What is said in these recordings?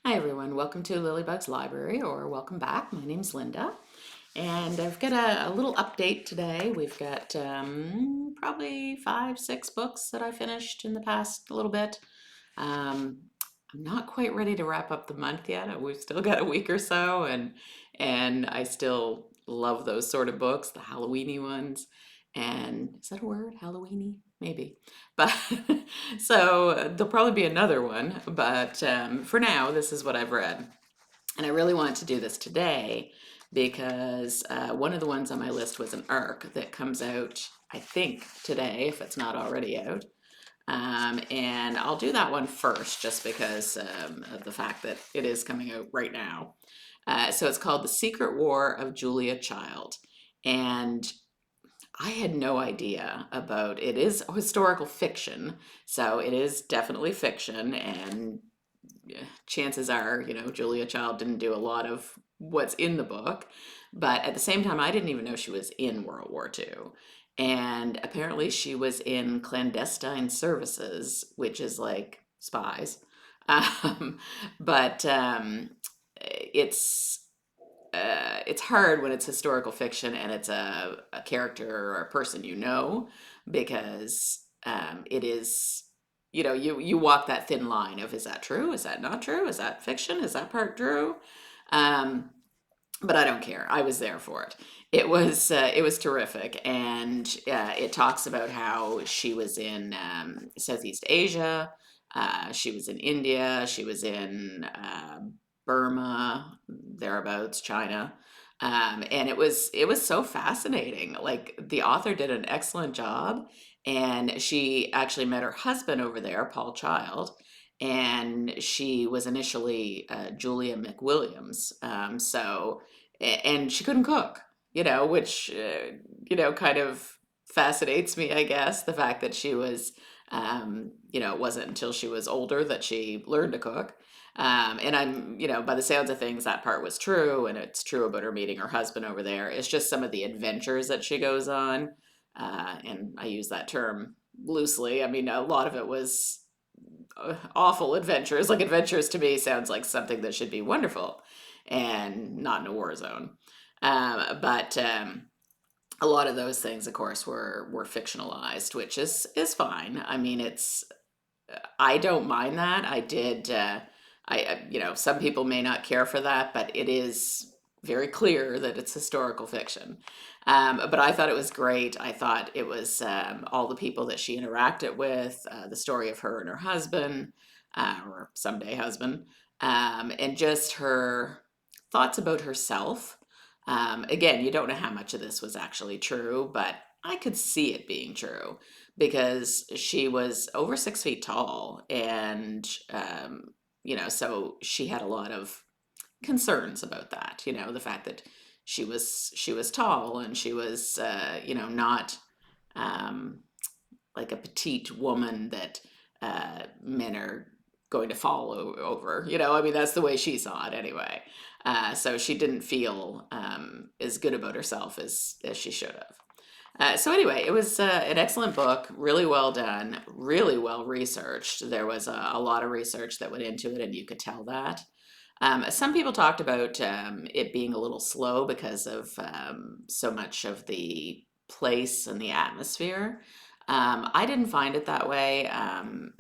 Hi everyone, welcome to Lilybug's Library, or welcome back. My name's Linda, and I've got a little update today. We've got probably 5, 6 books that I finished in the past little bit. Um, I'm not quite ready to wrap up the month yet. We've still got a week or so, and I still love those sort of books, the Halloweeny ones. And is that a word? Halloweeny? Maybe. But so there'll probably be another one. But for now, this is what I've read. And I really wanted to do this today because one of the ones on my list was an ARC that comes out, I think, today, if it's not already out. And I'll do that one first just because of the fact that it is coming out right now. So it's called The Secret War of Julia Child. And I had no idea about it is historical fiction, so it is definitely fiction, and chances are, Julia Child didn't do a lot of what's in the book, but at the same time, I didn't even know she was in World War II. And apparently, she was in clandestine services, which is like spies. Um, but it's it's hard when it's historical fiction and it's a character or a person because it is, you walk that thin line of, is that true? Is that not true? Is that fiction? Is that part true? Um, but I don't care. I was there for it. It was terrific, and it talks about how she was in Southeast Asia, she was in India, she was in Burma, thereabouts, China, and it was so fascinating. Like the author did an excellent job, and she actually met her husband over there, Paul Child, and she was initially Julia McWilliams. And she couldn't cook, which kind of fascinates me, I guess, the fact that she was, it wasn't until she was older that she learned to cook. And by the sounds of things, that part was true, and it's true about her meeting her husband over there. It's just some of the adventures that she goes on, and I use that term loosely. I mean, a lot of it was awful adventures. Like adventures to me sounds like something that should be wonderful and not in a war zone. But a lot of those things, of course, were fictionalized, which is fine. I mean, I don't mind that. I did. Some people may not care for that, but it is very clear that it's historical fiction. But I thought it was great. I thought it was all the people that she interacted with, the story of her and her husband, or someday husband, and just her thoughts about herself. Again, you don't know how much of this was actually true, but I could see it being true because she was over 6 feet tall, and so she had a lot of concerns about that. The fact that she was tall, and she was not um, like a petite woman that men are going to fall over. I mean, that's the way she saw it anyway. So she didn't feel as good about herself as she should have. So anyway, it was an excellent book, really well done, really well researched. There was a lot of research that went into it, and you could tell that. Some people talked about it being a little slow because of so much of the place and the atmosphere. I didn't find it that way.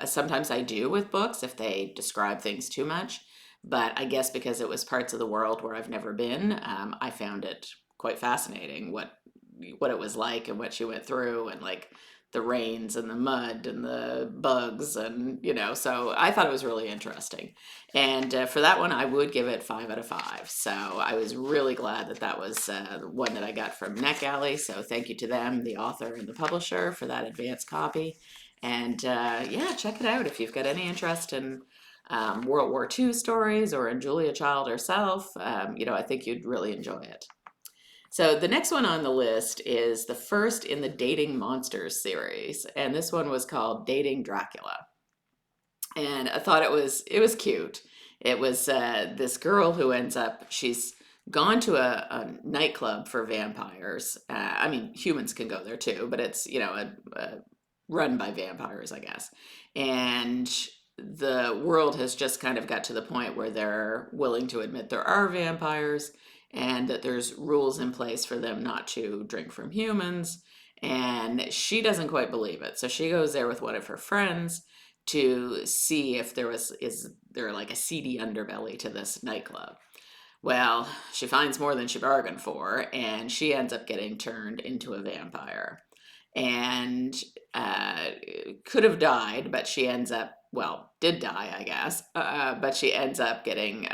Sometimes I do with books if they describe things too much, but I guess because it was parts of the world where I've never been, I found it quite fascinating what it was like and what she went through, and like the rains and the mud and the bugs, and so I thought it was really interesting. And for that one, I would give it 5 out of 5. So I was really glad that was the one that I got from NetGalley. So thank you to them, the author and the publisher, for that advanced copy. And yeah, check it out if you've got any interest in World War II stories, or in Julia Child herself. I think you'd really enjoy it. So the next one on the list is the first in the Dating Monsters series, and this one was called Dating Dracula. And I thought it was cute. It was this girl who ends up, she's gone to a nightclub for vampires. I mean, humans can go there too, but it's run by vampires, I guess. And the world has just kind of got to the point where they're willing to admit there are vampires and that there's rules in place for them not to drink from humans. And she doesn't quite believe it. So she goes there with one of her friends to see if is there like a seedy underbelly to this nightclub. Well, she finds more than she bargained for, and she ends up getting turned into a vampire. And uh, could have died, but she ends up, well, did die, I guess, but she ends up getting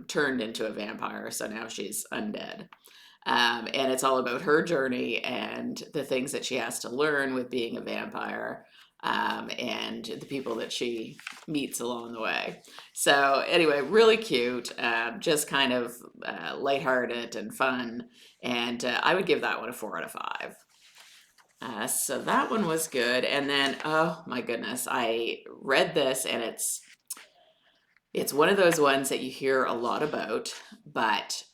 turned into a vampire, so now she's undead. And it's all about her journey and the things that she has to learn with being a vampire, and the people that she meets along the way. So, anyway, really cute, just kind of lighthearted and fun. And I would give that one a 4 out of 5. So that one was good. And then, oh my goodness, I read this and it's one of those ones that you hear a lot about, but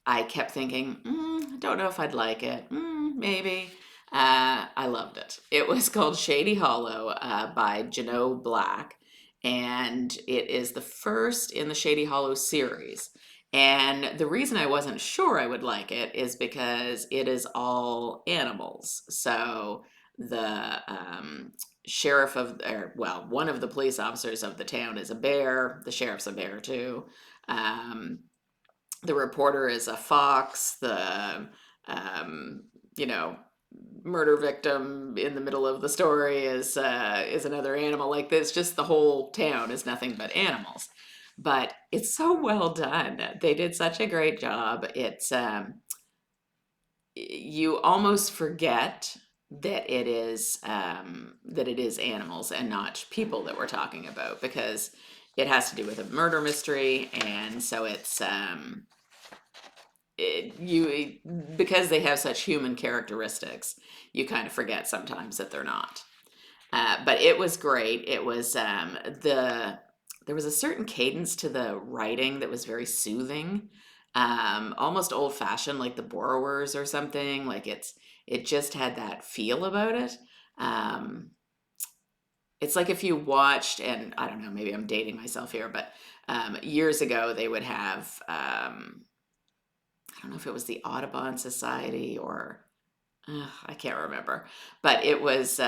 I kept thinking, I don't know if I'd like it. Maybe. I loved it. It was called Shady Hollow by Janot Black, and it is the first in the Shady Hollow series. And the reason I wasn't sure I would like it is because it is all animals. So the sheriff of, or well, one of the police officers of the town is a bear. The sheriff's a bear too. Um, the reporter is a fox. The um, you know murder victim in the middle of the story is another animal. Like this, just the whole town is nothing but animals. But it's so well done. They did such a great job. It's you almost forget that it is animals and not people that we're talking about, because it has to do with a murder mystery, and so it's you because they have such human characteristics, you kind of forget sometimes that they're not. But it was great. It was there was a certain cadence to the writing that was very soothing, almost old fashioned, like the Borrowers or something. Like it just had that feel about it. Um, it's like if you watched, and I don't know, maybe I'm dating myself here, but years ago they would have I don't know if it was the Audubon Society or I can't remember, but it was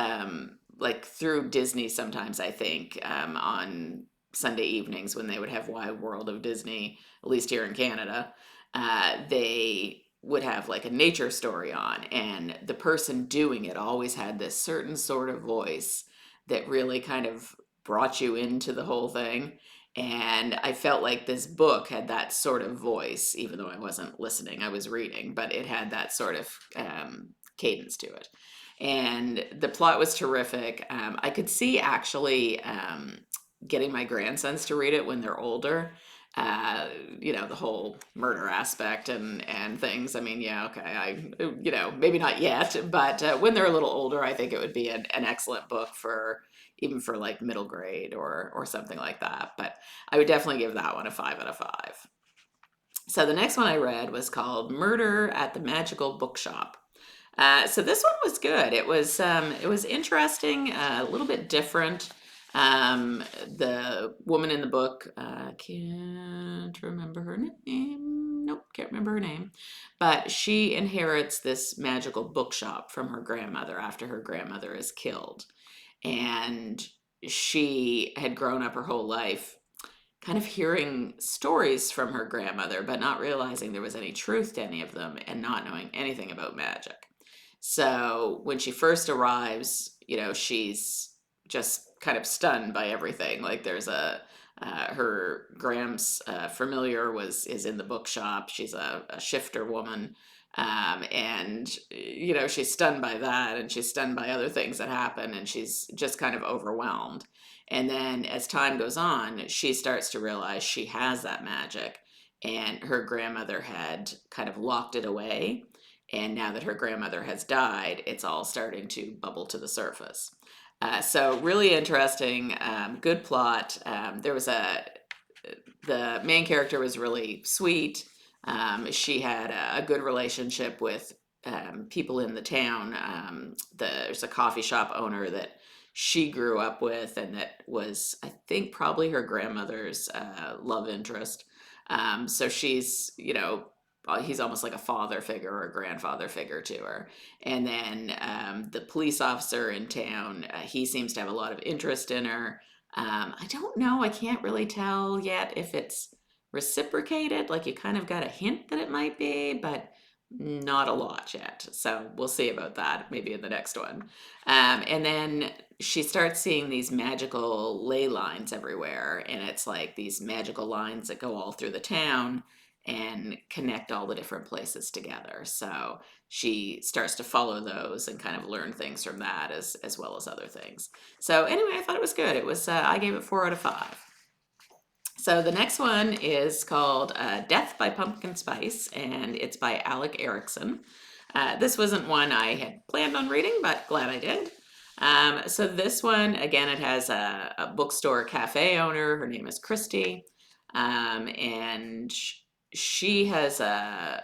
like through Disney sometimes, I think, on Sunday evenings when they would have Wide World of Disney, at least here in Canada, they would have like a nature story on, and the person doing it always had this certain sort of voice that really kind of brought you into the whole thing. And I felt like this book had that sort of voice, even though I wasn't listening, I was reading, but it had that sort of cadence to it. And the plot was terrific. I could see actually getting my grandsons to read it when they're older. Uh, the whole murder aspect and things. I mean, yeah, okay, maybe not yet, but when they're a little older, I think it would be an excellent book for even for like middle grade or something like that. But I would definitely give that one a 5 out of 5. So the next one I read was called Murder at the Magical Bookshop. So this one was good. It was interesting, a little bit different. The woman in the book, can't remember her name. Nope, can't remember her name. But she inherits this magical bookshop from her grandmother after her grandmother is killed. And she had grown up her whole life kind of hearing stories from her grandmother, but not realizing there was any truth to any of them and not knowing anything about magic. So when she first arrives, she's just kind of stunned by everything. Like there's her Graham's familiar is in the bookshop. She's a shifter woman. And she's stunned by that, and she's stunned by other things that happen, and she's just kind of overwhelmed. And then as time goes on, she starts to realize she has that magic, and her grandmother had kind of locked it away. And now that her grandmother has died, it's all starting to bubble to the surface. So really interesting, good plot. The main character was really sweet. She had a good relationship with people in the town. There's a coffee shop owner that she grew up with, and that was, I think, probably her grandmother's love interest. So she's, he's almost like a father figure or a grandfather figure to her. And then the police officer in town, he seems to have a lot of interest in her. I don't know, I can't really tell yet if it's reciprocated. Like, you kind of got a hint that it might be, but not a lot yet. So we'll see about that maybe in the next one. And then she starts seeing these magical ley lines everywhere, and it's like these magical lines that go all through the town and connect all the different places together. So she starts to follow those and kind of learn things from that as well as other things. So anyway, I thought it was good. It was I gave it 4 out of 5. So the next one is called Death by Pumpkin Spice, and it's by Alec Erickson. This wasn't one I had planned on reading, but glad I did. So this one, again, it has a bookstore cafe owner. Her name is Christy, and she has a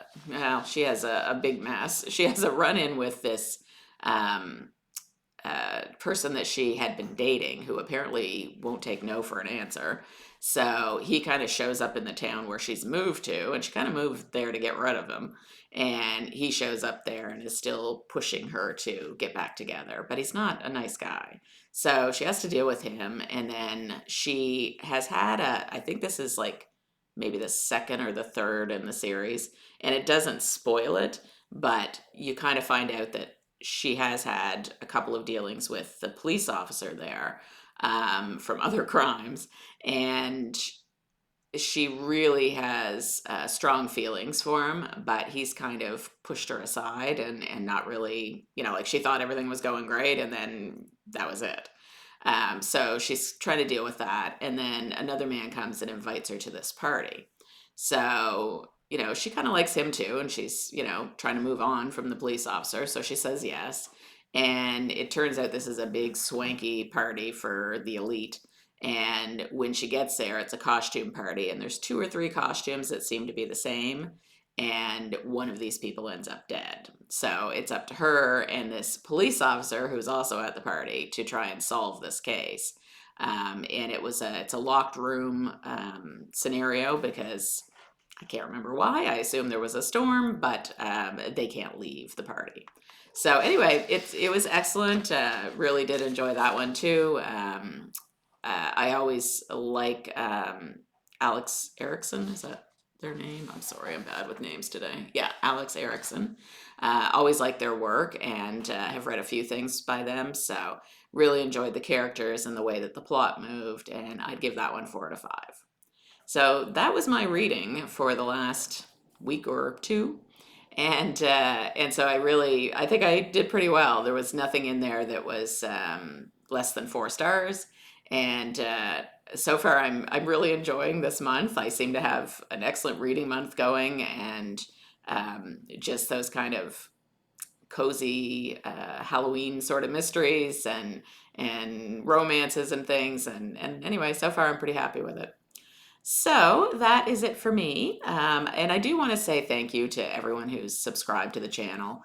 big mess. She has a run-in with this um, person that she had been dating, who apparently won't take no for an answer. So he kind of shows up in the town where she's moved to, and she kind of moved there to get rid of him. And he shows up there and is still pushing her to get back together, but he's not a nice guy. So she has to deal with him. And then she has had I think this is like maybe the second or the third in the series, and it doesn't spoil it, but you kind of find out that she has had a couple of dealings with the police officer there, from other crimes, and she really has strong feelings for him, but he's kind of pushed her aside and not really, like, she thought everything was going great, and then that was it. So she's trying to deal with that, and then another man comes and invites her to this party. So she kind of likes him too, and she's, trying to move on from the police officer, so she says yes. And it turns out this is a big swanky party for the elite. And when she gets there, it's a costume party, and there's 2 or 3 costumes that seem to be the same. And one of these people ends up dead. So it's up to her and this police officer, who's also at the party, to try and solve this case. And it's a locked room scenario, because I can't remember why. I assume there was a storm, but they can't leave the party. So anyway, it was excellent. Really did enjoy that one too. I always like Alex Erickson. Is that their name? I'm sorry, I'm bad with names today. Yeah, Alex Erickson. Always like their work, and have read a few things by them. So really enjoyed the characters and the way that the plot moved, and I'd give that one 4 out of 5. So that was my reading for the last week or two. And so I think I did pretty well. There was nothing in there that was less than 4 stars. And so far, I'm really enjoying this month. I seem to have an excellent reading month going, and just those kind of cozy Halloween sort of mysteries and romances and things. And anyway, so far I'm pretty happy with it. So that is it for me. And I do want to say thank you to everyone who's subscribed to the channel,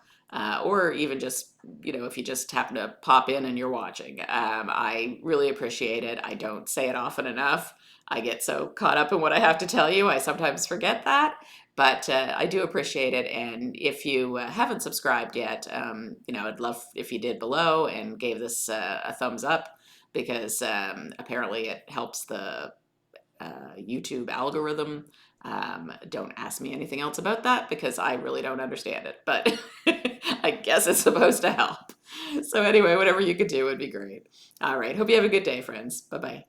or even just, if you just happen to pop in and you're watching. I really appreciate it. I don't say it often enough. I get so caught up in what I have to tell you, I sometimes forget that. But I do appreciate it. And if you haven't subscribed yet, I'd love if you did below and gave this a thumbs up, because apparently it helps the YouTube algorithm. Don't ask me anything else about that, because I really don't understand it, but I guess it's supposed to help. So anyway, whatever you could do would be great. All right. Hope you have a good day, friends. Bye-bye.